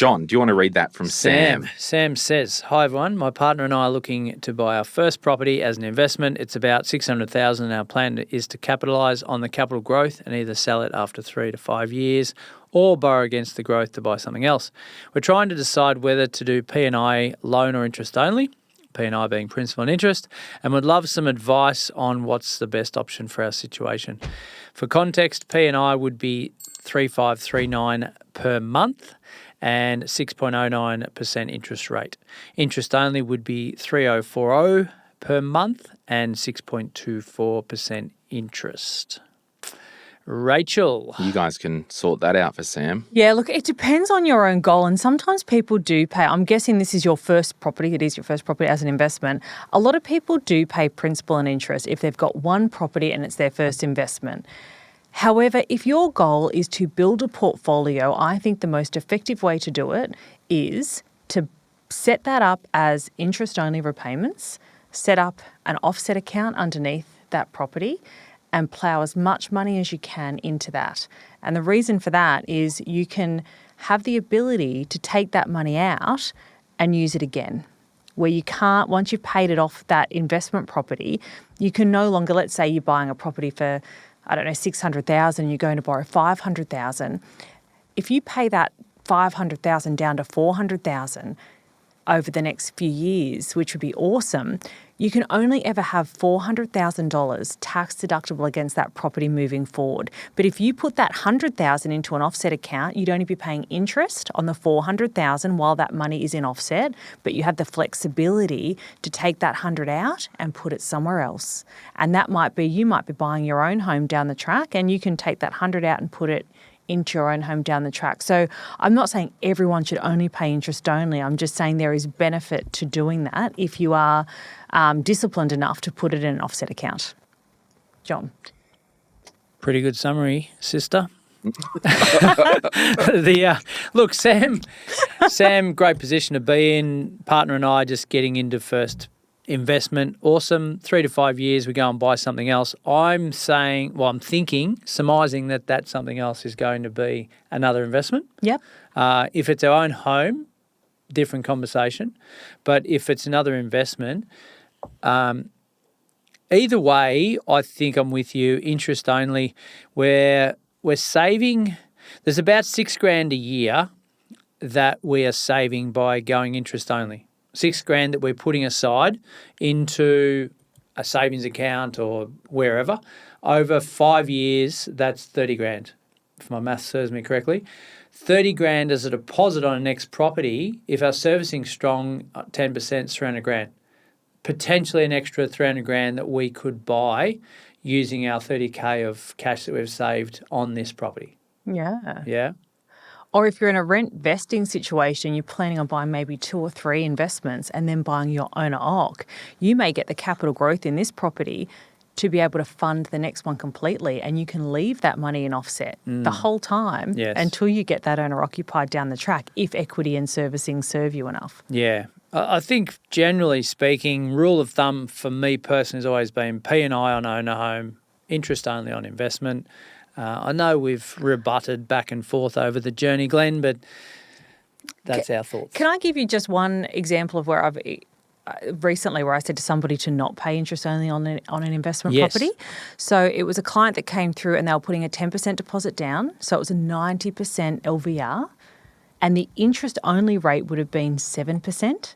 John, do you want to read that from Sam? Sam says, "Hi everyone, my partner and I are looking to buy our first property as an investment. It's about $600,000 and our plan is to capitalise on the capital growth and either sell it after 3 to 5 years or borrow against the growth to buy something else. We're trying to decide whether to do P&I loan or interest only, P&I being principal and interest, and would love some advice on what's the best option for our situation. For context, P&I would be 3,539 per month and 6.09% interest rate. Interest only would be 3,040 per month and 6.24% interest." Rachel. You guys can sort that out for Sam. Yeah, look, it depends on your own goal, and sometimes people do pay. I'm guessing this is your first property. It is your first property as an investment. A lot of people do pay principal and interest if they've got one property and it's their first investment. However, if your goal is to build a portfolio, I think the most effective way to do it is to set that up as interest-only repayments, set up an offset account underneath that property, and plough as much money as you can into that. And the reason for that is you can have the ability to take that money out and use it again. Where you can't, once you've paid it off that investment property, you can no longer, let's say you're buying a property for, I don't know, 600,000, you're going to borrow 500,000. If you pay that 500,000 down to 400,000 over the next few years, which would be awesome, you can only ever have $400,000 tax deductible against that property moving forward. But if you put that $100,000 into an offset account, you'd only be paying interest on the $400,000 while that money is in offset, but you have the flexibility to take that 100 out and put it somewhere else. And that might be, you might be buying your own home down the track and you can take that 100 out and put it into your own home down the track. So I'm not saying everyone should only pay interest only. I'm just saying there is benefit to doing that if you are disciplined enough to put it in an offset account. John. Pretty good summary, sister. Look, Sam, great position to be in. Partner and I just getting into first investment. Awesome. 3 to 5 years, we go and buy something else. I'm surmising that something else is going to be another investment. Yep. If it's our own home, different conversation. But if it's another investment, either way, I think I'm with you. Interest only, where we're saving. There's about $6,000 a year that we are saving by going interest only. $6,000 that we're putting aside into a savings account or wherever. Over 5 years, that's $30,000, if my math serves me correctly. $30,000 as a deposit on a next property. If our servicing's strong, 10% is $300,000. Potentially an extra $300,000 that we could buy using our $30,000 of cash that we've saved on this property. Yeah. Yeah. Or if you're in a rent vesting situation, you're planning on buying maybe 2 or 3 investments and then buying your owner occ, you may get the capital growth in this property to be able to fund the next one completely, and you can leave that money in offset the whole time until you get that owner occupied down the track, if equity and servicing serve you enough. Yeah. I think generally speaking, rule of thumb for me personally has always been P&I on owner home, interest only on investment. I know we've rebutted back and forth over the journey, Glenn, but that's our thoughts. Can I give you just one example of where I've recently where I said to somebody to not pay interest only on an investment property? So it was a client that came through and they were putting a 10% deposit down. So it was a 90% LVR and the interest only rate would have been 7%.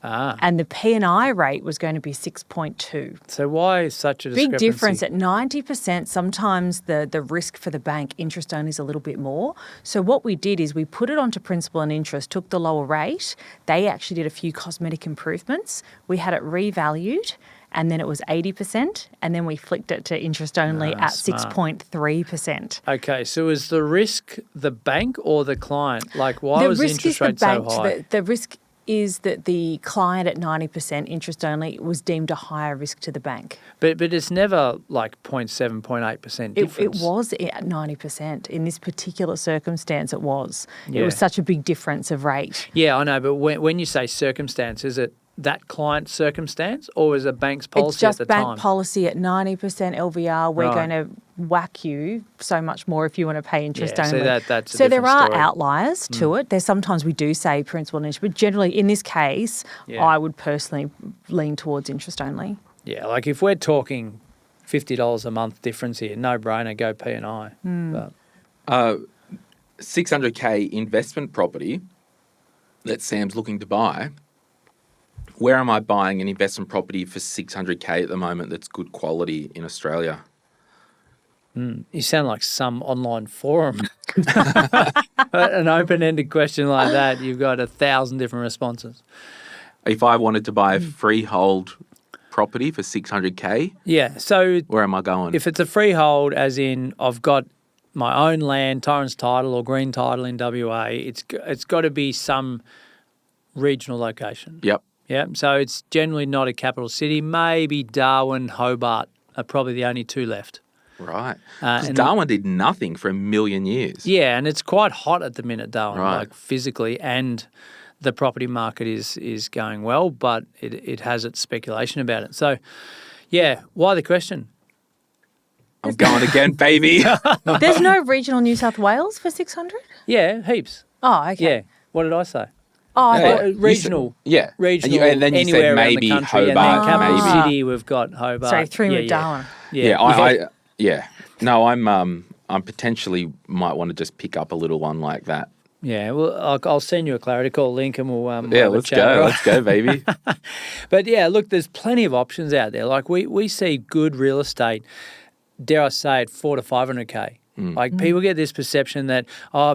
And the P&I rate was going to be 6.2. So why such a discrepancy? Big difference. At 90%, sometimes the risk for the bank interest only is a little bit more. So what we did is we put it onto principal and interest, took the lower rate. They actually did a few cosmetic improvements. We had it revalued and then it was 80%, and then we flicked it to interest only at 6.3%. Okay, so is the risk the bank or the client? Like, why was the interest rate so high? The risk is that the client at 90% interest only was deemed a higher risk to the bank. But it's never like 0.7, 0.8% difference. It was at 90%. In this particular circumstance, it was. Yeah. It was such a big difference of rate. Yeah, I know, but when you say circumstance, is it that client's circumstance, or was it bank's policy It's just at the bank time? policy at 90% LVR. We're Right. going to whack you so much more if you want to pay interest Yeah, so only. that's a so there different are story. outliers to it. There's sometimes we do say principal and interest, but generally in this case, Yeah. I would personally lean towards interest only. Yeah, like if we're talking $50 a month difference here, no brainer, go P&I. But 600K investment property that Sam's looking to buy. Where am I buying an investment property for 600K at the moment that's good quality in Australia? you sound like some online forum. An open-ended question like that, you've got 1,000 different responses. If I wanted to buy a freehold property for 600K, Yeah, so where am I going? if it's a freehold, as in I've got my own land, Torrens title or green title in WA, it's got to be some regional location. Yep. Yeah, so it's generally not a capital city. Maybe Darwin, Hobart are probably the only two left. Right. Because and- Darwin did nothing for a million years. Yeah, and it's quite hot at the minute, Darwin, Right. like physically, and the property market is going well, but it has its speculation about it. So, yeah, why the question? I'm going again, baby. There's no regional New South Wales for 600? Yeah, heaps. Oh, okay. Yeah, what did I say? Oh, I Yeah. thought, You said- Regional. Yeah. Regional, And then you anywhere said around maybe the country, Hobart, and then capital maybe. city, we've got Hobart. sorry, threw me with yeah. Darwin. Yeah. No, I'm potentially might want to just pick up a little one like that. Yeah, well, I'll send you a clarity call link and we'll Yeah, have a let's chat, go. right? Let's go, baby. But yeah, look, there's plenty of options out there. Like we see good real estate, dare I say it, 4 to 500K. Like people get this perception that,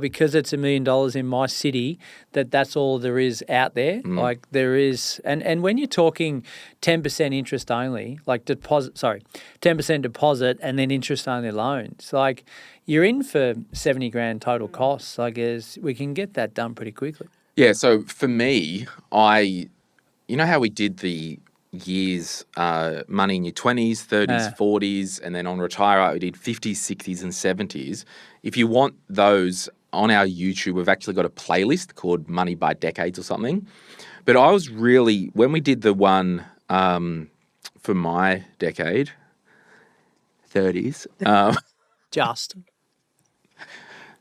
because it's $1 million in my city, that's all there is out there. Like there is, and when you're talking 10% interest only, like 10% deposit and then interest only loans, like you're in for 70 grand total costs. I guess we can get that done pretty quickly. Yeah, so for me, you know how we did the years, money in your 20s, 30s, 40s, and then on retire, we did 50s, 60s, and 70s. If you want those on our YouTube, we've actually got a playlist called Money by Decades or something. But I was really, when we did the one for my decade, 30s, Just.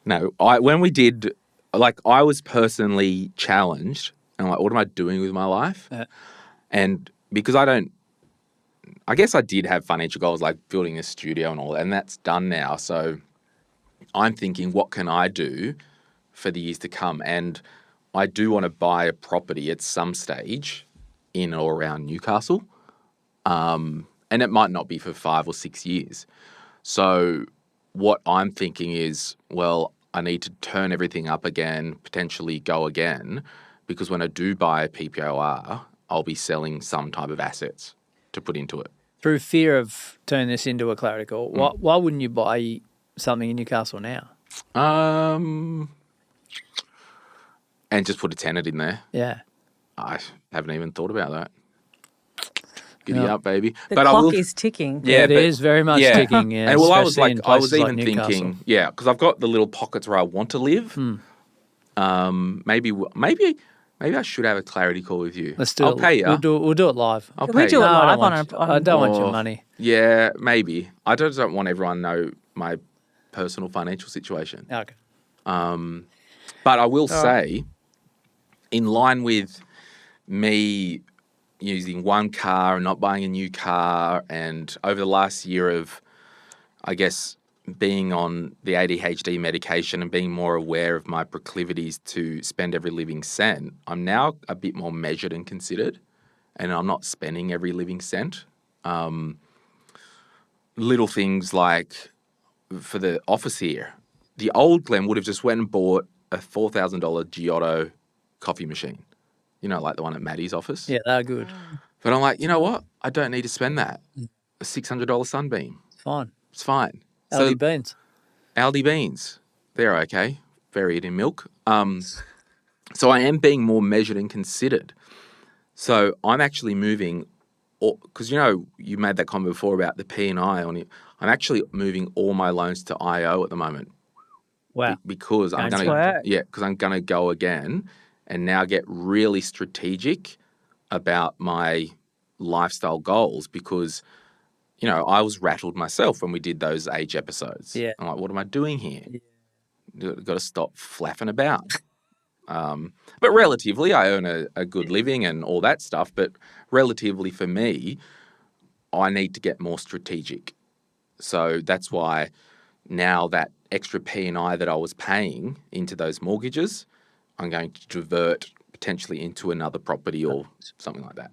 no, when we did, like, I was personally challenged. And I'm like, what am I doing with my life? And because I guess I did have financial goals like building a studio and all that, and that's done now. So I'm thinking, what can I do for the years to come? And I do want to buy a property at some stage in or around Newcastle. And it might not be for 5 or 6 years. So what I'm thinking is, well, I need to turn everything up again, potentially go again, because when I do buy a PPOR, I'll be selling some type of assets to put into it. Through fear of turning this into a clarity call, why wouldn't you buy something in Newcastle now? And just put a tenant in there. Yeah. I haven't even thought about that. Giddy Yeah. up, baby. The but clock is ticking. Yeah, it is very much ticking. Yeah, and well, I was especially in like, I was places even like thinking, Newcastle. yeah, because I've got the little pockets where I want to live. Maybe I should have a clarity call with you. Let's do I'll it. pay you. We'll do it live. I'll Can we pay do you. it No, live I don't want your Oh, money. Yeah, maybe. I just don't want everyone to know my personal financial situation. Okay. But I will say, in line with me using one car and not buying a new car, and over the last year of, I guess, being on the ADHD medication and being more aware of my proclivities to spend every living cent, I'm now a bit more measured and considered, and I'm not spending every living cent. Little things like, for the office here, the old Glen would have just went and bought a $4,000 Giotto coffee machine. You know, like the one at Maddie's office. Yeah, they're good. But I'm like, you know what? I don't need to spend that. A $600 Sunbeam. It's fine. It's fine. LD beans. Aldi beans, they're okay. Vary it in milk. So I am being more measured and considered. So I'm actually moving, because you made that comment before about the P&I on it. I'm actually moving all my loans to IO at the moment. Wow. Because Going to work. because I'm gonna go again and now get really strategic about my lifestyle goals because, you know, I was rattled myself when we did those age episodes. Yeah. I'm like, what am I doing here? Got to stop flapping about. But relatively, I earn a good living and all that stuff. But relatively for me, I need to get more strategic. So that's why now that extra P&I that I was paying into those mortgages, I'm going to divert potentially into another property or something like that.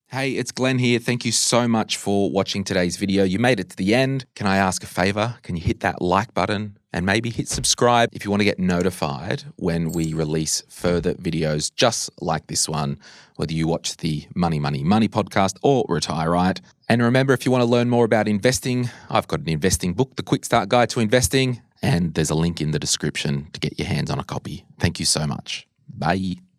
Hey, it's Glenn here. Thank you so much for watching today's video. You made it to the end. Can I ask a favor? Can you hit that like button and maybe hit subscribe if you want to get notified when we release further videos just like this one, whether you watch the Money, Money, Money podcast or Retire Right. And remember, if you want to learn more about investing, I've got an investing book, The Quick Start Guide to Investing, and there's a link in the description to get your hands on a copy. Thank you so much. Bye.